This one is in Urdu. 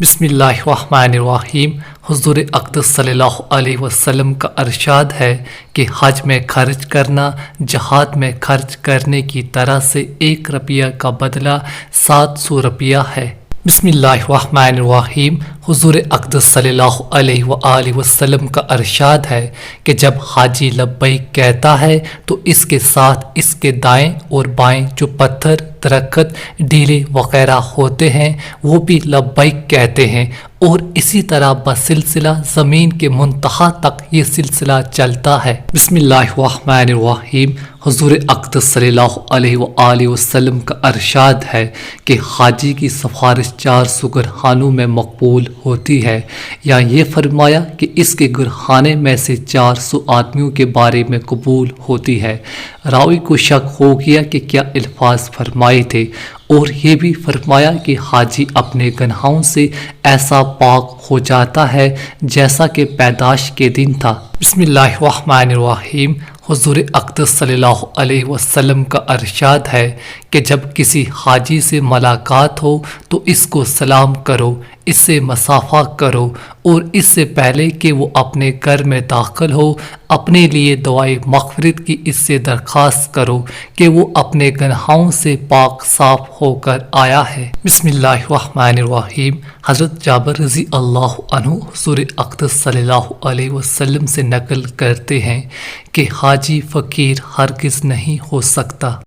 بسم اللہ الرحمن الرحیم۔ حضور اقدس صلی اللہ علیہ وسلم کا ارشاد ہے کہ حج میں خرچ کرنا جہاد میں خرچ کرنے کی طرح سے 1 روپیہ کا بدلہ 700 روپیہ ہے۔ بسم اللہ الرحمن الرحیم۔ حضور اقدس صلی اللہ علیہ وآلہ وسلم کا ارشاد ہے کہ جب حاجی لبیک کہتا ہے تو اس کے ساتھ اس کے دائیں اور بائیں جو پتھر، درخت، ڈیلے وغیرہ ہوتے ہیں وہ بھی لبیک کہتے ہیں، اور اسی طرح بسلسلہ زمین کے منتہا تک یہ سلسلہ چلتا ہے۔ بسم اللہ الرحمن الرحیم۔ حضور اقدس صلی اللہ علیہ وآلہ وسلم کا ارشاد ہے کہ حاجی کی سفارش 400 گرہانوں میں مقبول ہوتی ہے، یا یہ فرمایا کہ اس کے گرہانے میں سے 400 آدمیوں کے بارے میں قبول ہوتی ہے۔ راوی کو شک ہو گیا کہ کیا الفاظ فرمائے تھے، اور یہ بھی فرمایا کہ حاجی اپنے گناہوں سے ایسا پاک ہو جاتا ہے جیسا کہ پیدائش کے دن تھا۔ بسم اللہ الرحمن الرحیم۔ حضور اقدس صلی اللہ علیہ وسلم کا ارشاد ہے کہ جب کسی حاجی سے ملاقات ہو تو اس کو سلام کرو، اس سے مصافحہ کرو، اور اس سے پہلے کہ وہ اپنے گھر میں داخل ہو اپنے لیے دعائے مغفرت کی اس سے درخواست کرو کہ وہ اپنے گناہوں سے پاک صاف ہو کر آیا ہے۔ بسم اللہ الرحمن الرحیم۔ حضرت جابر رضی اللہ عنہ حضور اقدس صلی اللہ علیہ وسلم سے نقل کرتے ہیں کہ حاجی فقیر ہرگز نہیں ہو سکتا۔